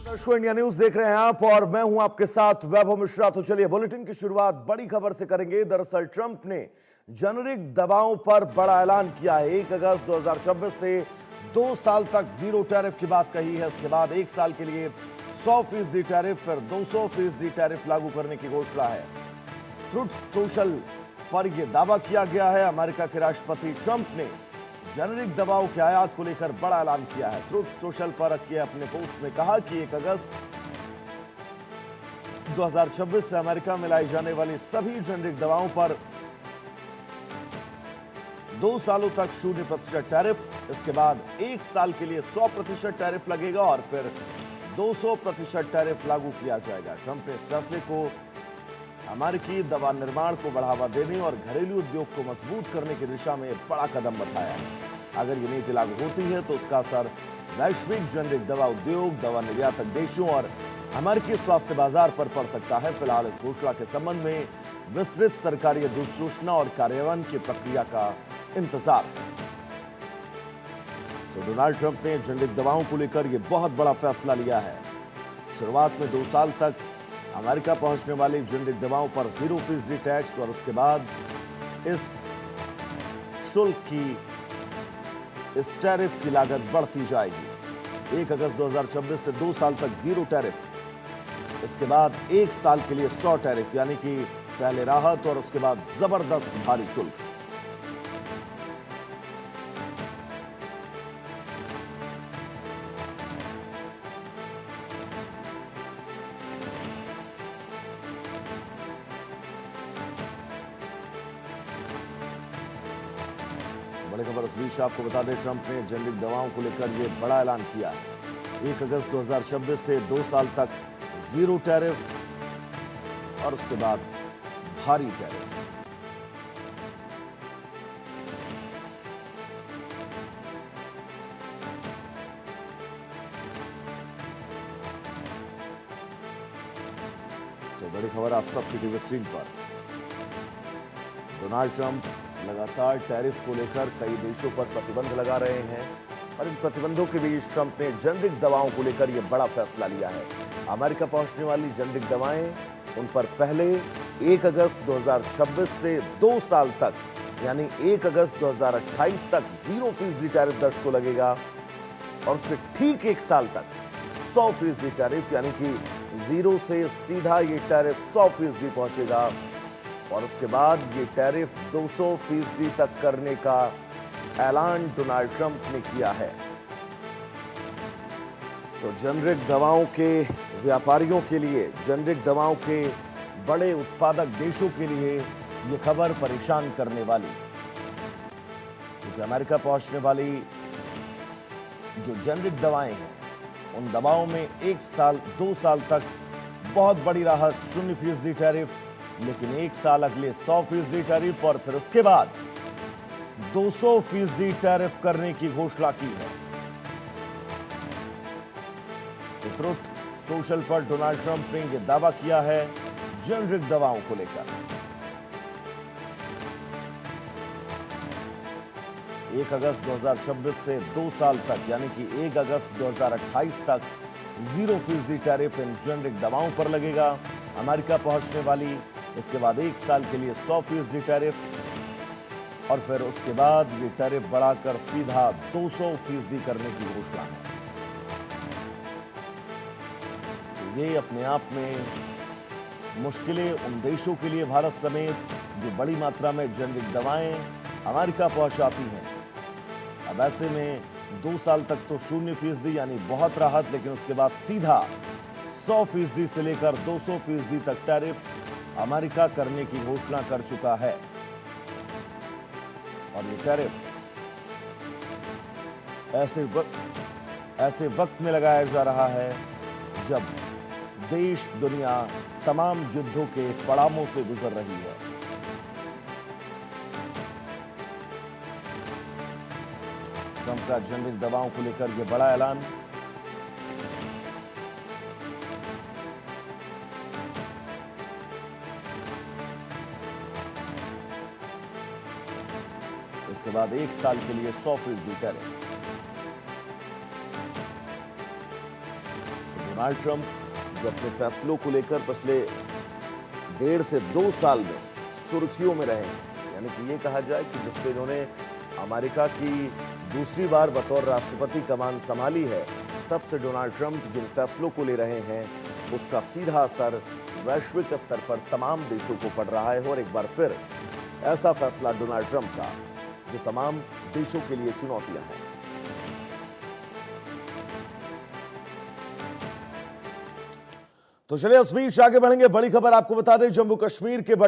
दर्शकों, India news देख रहे हैं आप और मैं हूं आपके साथ वैभव मिश्रा। तो चलिए बुलेटिन की शुरुआत बड़ी खबर से करेंगे। दरअसल ट्रंप ने जेनेरिक दवाओं पर बड़ा ऐलान किया है। 1 अगस्त 2026 से 2 साल तक जीरो टैरिफ की बात कही है। इसके बाद 1 साल के लिए 100% टैरिफ, फिर 200% टैरिफ लागू करने की घोषणा है। ट्रुथ सोशल पर यह दावा किया गया है। अमेरिका के राष्ट्रपति ट्रंप ने जेनेरिक दवाओं के आयात को लेकर बड़ा ऐलान किया है। ट्रुथ सोशल पर किए अपने पोस्ट में कहा कि 1 अगस्त 2026 से अमेरिका में लाई जाने वाली सभी जेनेरिक दवाओं पर 2 सालों तक 0% टैरिफ, इसके बाद 1 साल के लिए 100% टैरिफ लगेगा और फिर 200% टैरिफ लागू किया जाएगा। ट्रंप ने इस फैसले को अमेरिकी दवा निर्माण को बढ़ावा देने और घरेलू उद्योग को मजबूत करने की दिशा में बड़ा कदम बताया है। अगर ये नीति लागू होती है तो उसका असर वैश्विक जेनेरिक दवा उद्योग, दवा निर्यातक देशों और अमेरिकी स्वास्थ्य बाजार पर पड़ सकता है। फिलहाल इस घोषणा के संबंध में विस्तृत सरकारी अधिसूचना और कार्यान्वयन की प्रक्रिया का इंतजार है। तो डोनाल्ड ट्रंप ने जेनेरिक दवाओं को लेकर यह बहुत बड़ा फैसला लिया है। शुरुआत में 2 साल तक अमेरिका पहुंचने वाली जेनेरिक दवाओं पर 0% टैक्स और उसके बाद इस शुल्क की, इस टैरिफ की लागत बढ़ती जाएगी। 1 अगस्त 2026 से 2 साल तक 0 टैरिफ, इसके बाद 1 साल के लिए 100 टैरिफ, यानी कि पहले राहत और उसके बाद जबरदस्त भारी शुल्क। बड़ी खबर इस बीच आपको बता दें, ट्रंप ने जेनेरिक दवाओं को लेकर यह बड़ा ऐलान किया है। 1 अगस्त 2026 से 2 साल तक 0 टैरिफ और उसके बाद भारी टैरिफ। तो बड़ी खबर आप सबकी टीवी स्क्रीन पर। डोनाल्ड ट्रंप लगातार टैरिफ को लेकर कई देशों पर प्रतिबंध लगा रहे हैं और इन प्रतिबंधों के बीच ट्रंप ने जेनेरिक दवाओं को लेकर यह बड़ा फैसला लिया है। अमेरिका पहुंचने वाली जेनेरिक दवाएं, उन पर पहले 1 अगस्त 2026 से 2 साल तक, यानी 1 अगस्त 2028 तक 0% टैरिफ दर्ज को लगेगा और उसके ठीक 1 साल तक 100% टैरिफ, यानी कि 0 से सीधा ये टैरिफ 100% पहुंचेगा और उसके बाद ये टैरिफ 200% तक करने का ऐलान डोनाल्ड ट्रंप ने किया है। तो जेनेरिक दवाओं के व्यापारियों के लिए, जेनेरिक दवाओं के बड़े उत्पादक देशों के लिए ये खबर परेशान करने वाली, क्योंकि अमेरिका पहुंचने वाली जो जेनेरिक दवाएं हैं, उन दवाओं में 1 साल 2 साल तक बहुत बड़ी राहत, 0% टैरिफ, लेकिन 1 साल अगले 100% टैरिफ और फिर उसके बाद 200% टैरिफ करने की घोषणा की है। तो ट्रुथ सोशल पर डोनाल्ड ट्रंप ने यह दावा किया है जेनेरिक दवाओं को लेकर। 1 अगस्त 2026 से 2 साल तक, यानी कि 1 अगस्त 2028 तक 0% टैरिफ इन जेनेरिक दवाओं पर लगेगा। अमेरिका पहुंचने वाली, इसके बाद 1 साल के लिए 100% टैरिफ और फिर उसके बाद ये टैरिफ बढ़ाकर सीधा 200% करने की घोषणा है। तो ये अपने आप में मुश्किलें उन देशों के लिए, भारत समेत, जो बड़ी मात्रा में जेनेरिक दवाएं अमेरिका पहुंचाती हैं। अब ऐसे में 2 साल तक तो 0% यानी बहुत राहत, लेकिन उसके बाद सीधा 100% से लेकर 200% तक टैरिफ अमेरिका करने की घोषणा कर चुका है। और ये टैरिफ ऐसे वक्त में लगाया जा रहा है जब देश, दुनिया तमाम युद्धों के पड़ावों से गुजर रही है। ट्रंप का जेनेरिक दवाओं को लेकर यह बड़ा ऐलान। इसके बाद 1 साल के लिए 100% टैरिफ। डोनाल्ड ट्रंप जो अपने फैसलों को लेकर पिछले 1.5 से 2 साल में सुर्खियों में रहे हैं, यानी कि ये कहा जाए कि जब से इन्होंने अमेरिका की दूसरी बार बतौर राष्ट्रपति कमान संभाली है, तब से डोनाल्ड ट्रंप जिन फैसलों को ले रहे हैं उसका सीधा असर वैश्विक स्तर पर तमाम देशों को पड़ रहा है। और एक बार फिर ऐसा फैसला डोनाल्ड ट्रंप का जो तमाम देशों के लिए चुनौतियां हैं। तो चलिए उस बीच आगे बढ़ेंगे। बड़ी खबर आपको बता दें, जम्मू कश्मीर के